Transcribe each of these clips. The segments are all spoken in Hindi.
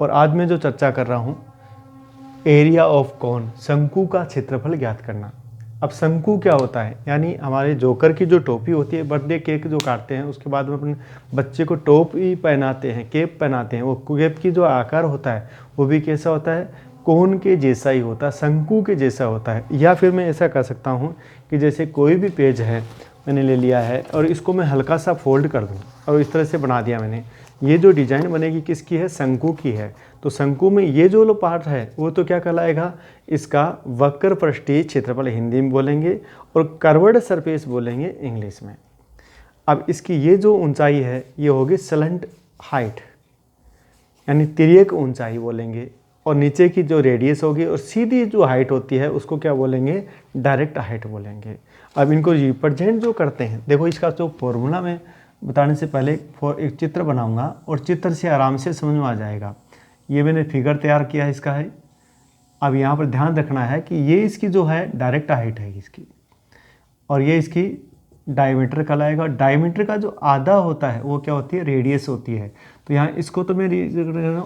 और आज मैं जो चर्चा कर रहा हूँ एरिया ऑफ कॉन, शंकु का क्षेत्रफल ज्ञात करना। अब शंकु क्या होता है, यानी हमारे जोकर की जो टोपी होती है, बर्थडे केक जो काटते हैं उसके बाद में अपने बच्चे को टोपी पहनाते हैं, कैप पहनाते हैं, वो कैप की जो आकार होता है वो भी कैसा होता है, कोन के जैसा ही होता है, शंकु के जैसा होता है। या फिर मैं ऐसा कर सकता हूँ कि जैसे कोई भी पेज है मैंने ले लिया है और इसको मैं हल्का सा फोल्ड कर दूँ और इस तरह से बना दिया मैंने, ये जो डिज़ाइन बनेगी किसकी है, शंकु की है। तो शंकु में ये जो लो पार्ट है वो तो क्या कहलाएगा, इसका वक्र पृष्ठीय क्षेत्रफल हिंदी में बोलेंगे और कर्वड सरफेस बोलेंगे इंग्लिश में। अब इसकी ये जो ऊंचाई है ये होगी स्लंट हाइट, यानी तिर्यक ऊंचाई बोलेंगे, और नीचे की जो रेडियस होगी और सीधी जो हाइट होती है उसको क्या बोलेंगे, डायरेक्ट हाइट बोलेंगे। अब इनको रिप्रेजेंट जो करते हैं, देखो इसका जो फॉर्मूला में बताने से पहले एक चित्र बनाऊंगा और चित्र से आराम से समझ में आ जाएगा। ये मैंने फिगर तैयार किया है इसका है। अब यहाँ पर ध्यान रखना है कि ये इसकी जो है डायरेक्ट हाइट है इसकी, और ये इसकी डायमीटर कहलाएगा। डायमीटर का जो आधा होता है वो क्या होती है, रेडियस होती है। तो यहाँ इसको तो मैं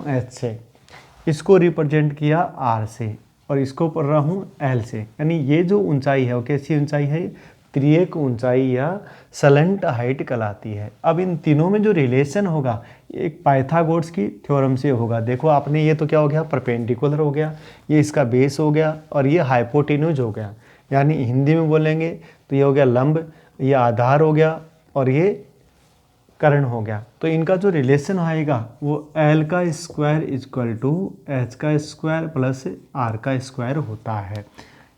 एच से, इसको रिप्रेजेंट किया आर से, और इसको पढ़ रहा हूँ एल से। यानी ये जो ऊंचाई है वो कैसी ऊंचाई है, त्रियक ऊंचाई या स्लंट हाइट कहलाती है। अब इन तीनों में जो रिलेशन होगा एक पाइथागोरस की थ्योरम से होगा। देखो आपने ये तो क्या हो गया, परपेंडिकुलर हो गया, ये इसका बेस हो गया, और ये हाइपोटेन्यूज हो गया, यानी हिंदी में बोलेंगे तो ये हो गया लंब, ये आधार हो गया, और ये कर्ण हो गया। तो इनका जो रिलेशन आएगा वो एल का स्क्वायर इक्वल टू एच का स्क्वायर प्लस आर का स्क्वायर होता है।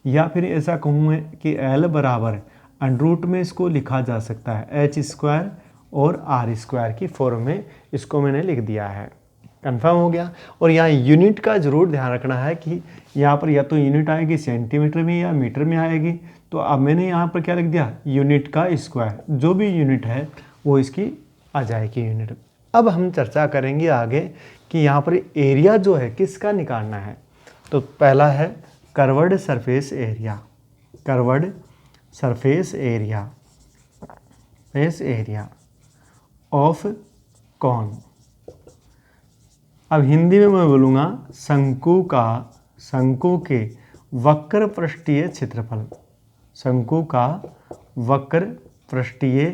या फिर ऐसा कहूँ मैं कि एल बराबर अंडरूट में इसको लिखा जा सकता है एच स्क्वायर और आर स्क्वायर की फॉर्म में, इसको मैंने लिख दिया है। कंफर्म हो गया। और यहाँ यूनिट का ज़रूर ध्यान रखना है कि यहाँ पर या तो यूनिट आएगी सेंटीमीटर में या मीटर में आएगी। तो अब मैंने यहाँ पर क्या लिख दिया, यूनिट का स्क्वायर, जो भी यूनिट है वो इसकी आ जाएगी यूनिट। अब हम चर्चा करेंगे आगे कि यहाँ पर एरिया जो है किसका निकालना है। तो पहला है curved surface area, curved surface area, face area of cone. अब हिंदी में मैं बोलूँगा शंकु का, शंकु के वक्र पृष्ठीय क्षेत्रफल, शंकु का वक्र पृष्ठीय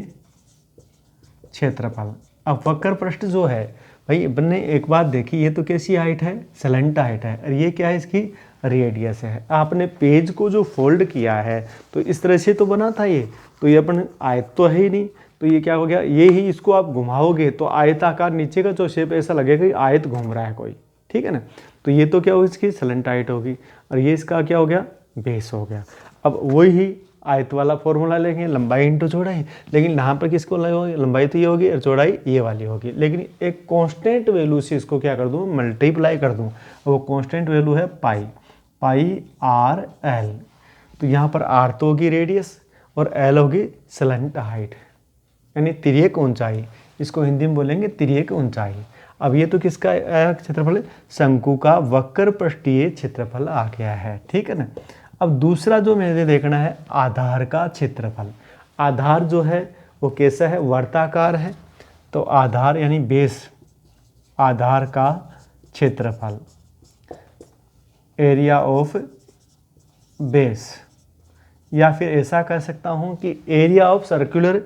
क्षेत्रफल। अब वक्र पृष्ठ जो है भाई बनने एक बात देखी, ये तो कैसी हाइट है, स्लंट हाइट है, और ये क्या है, इसकी रेडियस है। आपने पेज को जो फोल्ड किया है तो इस तरह से तो बना था ये, तो ये अपन आयत तो है ही नहीं, तो ये क्या हो गया, ये ही इसको आप घुमाओगे तो आयताकार नीचे का जो शेप ऐसा लगेगा कि आयत घूम रहा है कोई, ठीक है ना। तो ये तो क्या होगी, इसकी स्लंट हाइट होगी, और ये इसका क्या हो गया, बेस हो गया। अब वही आयत वाला फॉर्मूला लेंगे, लंबाई इंटू चौड़ाई, लेकिन यहाँ पर किसको लगेगी, लंबाई तो ये होगी और चौड़ाई ये वाली होगी, लेकिन एक कांस्टेंट वैल्यू से इसको क्या कर दूँ, मल्टीप्लाई कर दूँ। वो कांस्टेंट वैल्यू है पाई, पाई आर एल। तो यहाँ पर आर तो होगी रेडियस और एल होगी स्लंट हाइट, यानी तिर्यक ऊंचाई, इसको हिंदी में बोलेंगे तिर्यक ऊंचाई। अब ये तो किसका क्षेत्रफल है, शंकु का वक्र पृष्ठीय क्षेत्रफल आ गया है, ठीक है ना। अब दूसरा जो मुझे देखना है आधार का क्षेत्रफल। आधार जो है वो कैसा है, वर्ताकार है, तो आधार यानी बेस, आधार का क्षेत्रफल, एरिया ऑफ बेस। या फिर ऐसा कह सकता हूँ कि एरिया ऑफ सर्कुलर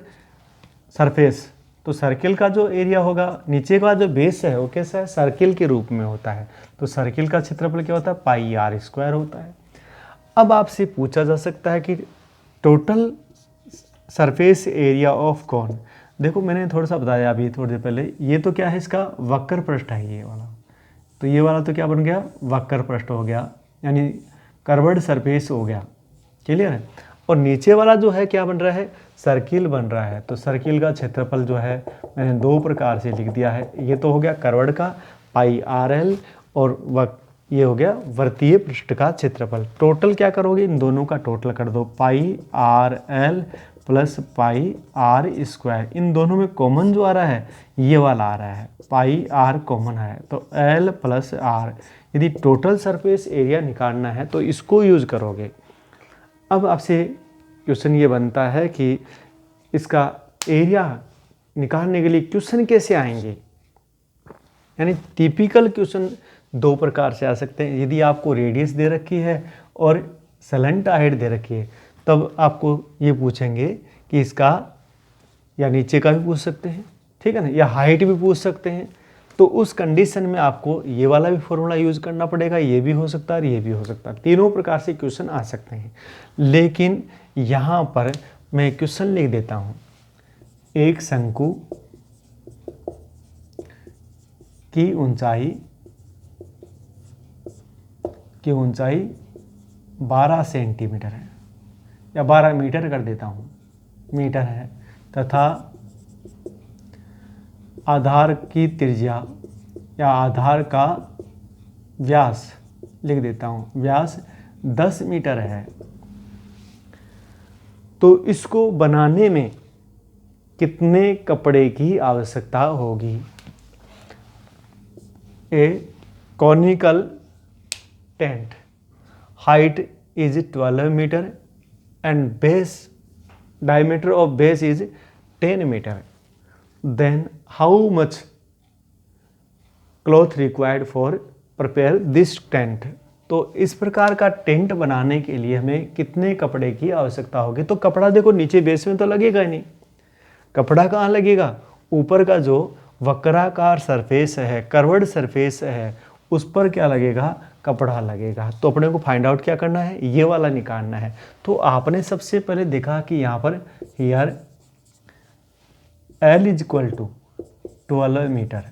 सरफेस। तो सर्किल का जो एरिया होगा, नीचे का जो बेस है वो कैसा है, सर्किल के रूप में होता है, तो सर्किल का क्षेत्रफल क्या होता है, पाई आर स्क्वायर होता है। अब आपसे पूछा जा सकता है कि total surface area of cone. देखो मैंने थोड़ा सा बताया अभी थोड़ी देर पहले, ये तो क्या है, इसका वक्र पृष्ठ है ये वाला, तो ये वाला तो क्या बन गया, वक्र पृष्ठ हो गया, यानी कर्वड सरफेस हो गया, क्लियर है। और नीचे वाला जो है क्या बन रहा है, सर्किल बन रहा है। तो सर्किल का क्षेत्रफल जो है मैंने दो प्रकार से लिख दिया है, ये तो हो गया कर्वड का पाई आर एल, और ये हो गया वृत्तीय पृष्ठ का क्षेत्रफल। टोटल क्या करोगे, इन दोनों का टोटल कर दो, pi R L plus pi R square. इन दोनों में कॉमन जो आ रहा है ये वाला आ रहा है, पाई आर कॉमन है, तो एल प्लस आर। यदि टोटल सरफेस एरिया निकालना है तो इसको यूज करोगे। अब आपसे क्वेश्चन ये बनता है कि इसका एरिया निकालने के लिए क्वेश्चन कैसे आएंगे, यानी टिपिकल क्वेश्चन दो प्रकार से आ सकते हैं। यदि आपको रेडियस दे रखी है और सलेंट हाइट दे रखी है तब आपको ये पूछेंगे कि इसका, या नीचे का भी पूछ सकते हैं, ठीक है ना, या हाइट भी पूछ सकते हैं। तो उस कंडीशन में आपको ये वाला भी फॉर्मूला यूज़ करना पड़ेगा, ये भी हो सकता है और ये भी हो सकता है। तीनों प्रकार से क्वेश्चन आ सकते हैं। लेकिन यहाँ पर मैं क्वेश्चन लिख देता हूँ, एक शंकु की ऊंचाई 12 सेंटीमीटर है, या 12 मीटर कर देता हूँ, मीटर है, तथा आधार की त्रिज्या या आधार का व्यास लिख देता हूँ, व्यास 10 मीटर है। तो इसको बनाने में कितने कपड़े की आवश्यकता होगी? A conical tent, height is 12 metre and base diameter of base is 10 meter. Then how much cloth required for prepare this tent? तो इस प्रकार का टेंट बनाने के लिए हमें कितने कपड़े की आवश्यकता होगी? तो कपड़ा देखो नीचे बेस में तो लगेगा ही नहीं, कपड़ा कहाँ लगेगा? ऊपर का जो वक्राकार सरफेस है, कर्वड सरफेस है, उस पर क्या लगेगा? कपड़ा लगेगा। तो अपने को फाइंड आउट क्या करना है? ये वाला निकालना है। तो आपने सबसे पहले देखा कि यहाँ पर here L is equal to 12 metre,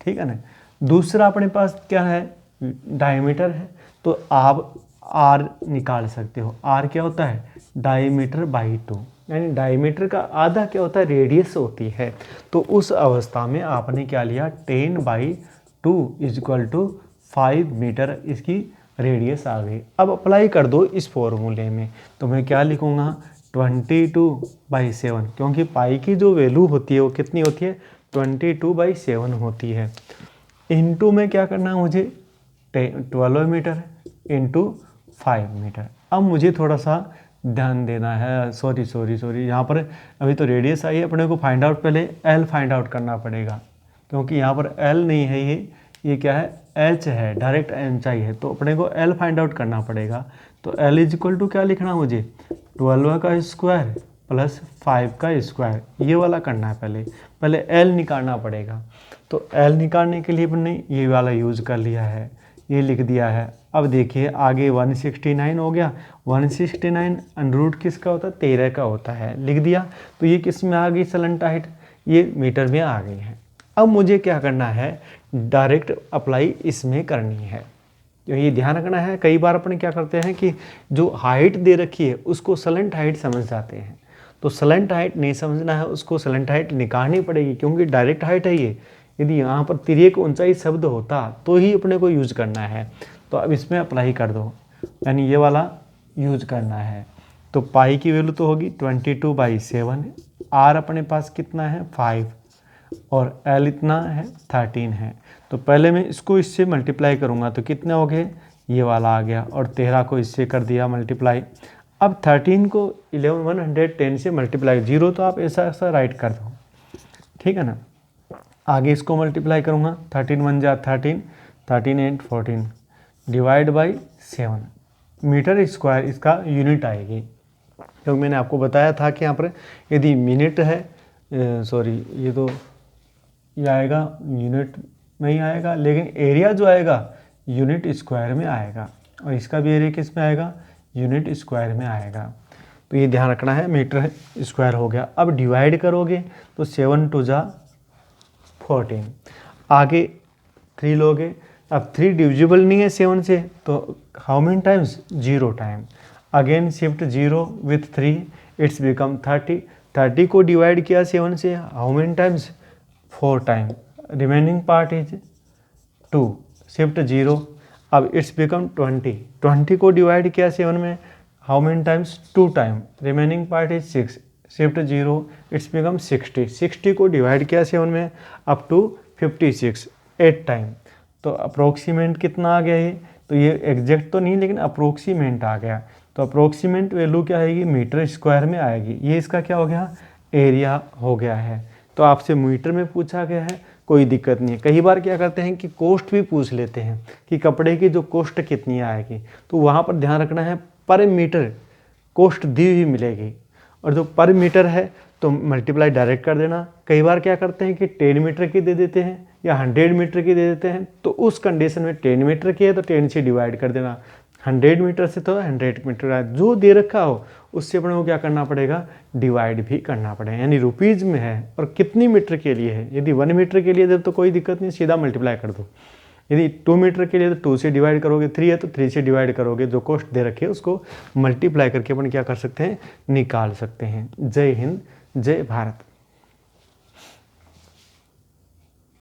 ठीक है ना। दूसरा अपने पास क्या है? डायमीटर है। तो आप R निकाल सकते हो। R क्या होता है? डायमीटर बाई 2, यानी डायमीटर का आधा क्या होता है? रेडियस होती है। तो उस अवस्था में आपने क्या लिया? 10/2 इज इक्वल टू 5 मीटर इसकी रेडियस आ गई। अब अप्लाई कर दो इस फॉर्मूले में, तो मैं क्या लिखूँगा? 22/7, क्योंकि पाई की जो वैल्यू होती है वो कितनी होती है? 22/7 होती है। इनटू में क्या करना है मुझे? 12 मीटर इंटू 5 मीटर। अब मुझे थोड़ा सा ध्यान देना है, सॉरी यहाँ पर अभी तो रेडियस आई है, अपने को फाइंड आउट पहले L फाइंड आउट करना पड़ेगा, क्योंकि यहाँ पर L नहीं है, ये क्या है? H है, डायरेक्ट ऊंचाई है। तो अपने को L फाइंड आउट करना पड़ेगा। तो L इज इक्वल टू क्या लिखना मुझे? 12 का स्क्वायर प्लस 5 का स्क्वायर, ये वाला करना है। पहले L निकालना पड़ेगा। तो L निकालने के लिए हमने ये वाला यूज़ कर लिया है, ये लिख दिया है। अब देखिए आगे 169 हो गया। 169 अंडरूट किसका होता है? 13 का होता है, लिख दिया। तो ये किस में आ गई? सलेंट हाइट, ये मीटर में आ गई है। अब मुझे क्या करना है? डायरेक्ट अप्लाई इसमें करनी है। तो ये ध्यान रखना है, कई बार अपन क्या करते हैं कि जो हाइट दे रखी है उसको सलेंट हाइट समझ जाते हैं। तो सलेंट हाइट नहीं समझना है, उसको सलेंट हाइट निकालनी पड़ेगी, क्योंकि डायरेक्ट हाइट है ये। यदि यहाँ पर तिर्यक ऊंचाई शब्द होता तो ही अपने को यूज करना है। तो अब इसमें अप्लाई कर दो, यानी ये वाला यूज करना है। तो पाई की वैल्यू तो होगी 22/7। R अपने पास कितना है? 5, और L इतना है 13 है। तो पहले मैं इसको इससे मल्टीप्लाई करूँगा तो कितने हो गए? ये वाला आ गया, और 13 को इससे कर दिया मल्टीप्लाई। अब 13 को 1110 से मल्टीप्लाई, 0 तो आप ऐसा राइट कर दो, ठीक है ना। आगे इसको मल्टीप्लाई करूँगा, 13 1 जा 13, 13 8 14 डिवाइड बाई 7 मीटर स्क्वायर इसका यूनिट आएगी। क्योंकि मैंने आपको बताया था कि यहाँ पर यदि मिनट है, ये तो ये आएगा यूनिट में ही आएगा, लेकिन एरिया जो आएगा यूनिट स्क्वायर में आएगा, और इसका भी एरिया किस में आएगा? यूनिट स्क्वायर में आएगा। तो ये ध्यान रखना है, मीटर स्क्वायर हो गया। अब डिवाइड करोगे तो 7 2 जा 14, आगे 3 लोगे। अब 3 डिविजिबल नहीं है 7 से, तो how many times? 0 time. Again shift 0 with 3, it's become 30। 30 को डिवाइड किया 7 से, how many times? 4 time. Remaining part is 2, shift 0, अब इट्स बिकम 20। 20 को डिवाइड किया 7 में, how many times? 2 time. Remaining part is 6, shift 0, it's become 60। 60 को डिवाइड किया 7 में, अप टू 56, 8 टाइम। तो अप्रोक्सीमेट कितना आ गया ये? तो ये एग्जैक्ट तो नहीं, लेकिन अप्रोक्सीमेट आ गया। तो अप्रोक्सीमेट वैल्यू क्या आएगी? मीटर स्क्वायर में आएगी। ये इसका क्या हो गया? एरिया हो गया है। तो आपसे मीटर में पूछा गया है, कोई दिक्कत नहीं है। कई बार क्या करते हैं कि कॉस्ट भी पूछ लेते हैं कि कपड़े की जो कॉस्ट कितनी आएगी, तो वहाँ पर ध्यान रखना है पर मीटर कॉस्ट दी हुई मिलेगी, और जो पर मीटर है तो मल्टीप्लाई डायरेक्ट कर देना। कई बार क्या करते हैं कि 10 मीटर की दे देते हैं या 100 मीटर की दे देते हैं, तो उस कंडीशन में 10 मीटर की है तो 10 से डिवाइड कर देना, 100 मीटर से तो 100 मीटर है, जो दे रखा हो उससे अपने को क्या करना पड़ेगा, डिवाइड भी करना पड़ेगा। यानी रुपीज़ में है और कितनी मीटर के लिए है। यदि 1 मीटर के लिए दे तो कोई दिक्कत नहीं, सीधा मल्टीप्लाई कर दो। यदि 2 मीटर के लिए तो 2 से डिवाइड करोगे, 3 है तो 3 से डिवाइड करोगे, जो कॉस्ट दे रखी है उसको मल्टीप्लाई करके अपन क्या कर सकते हैं, निकाल सकते हैं। जय हिंद, जय भारत।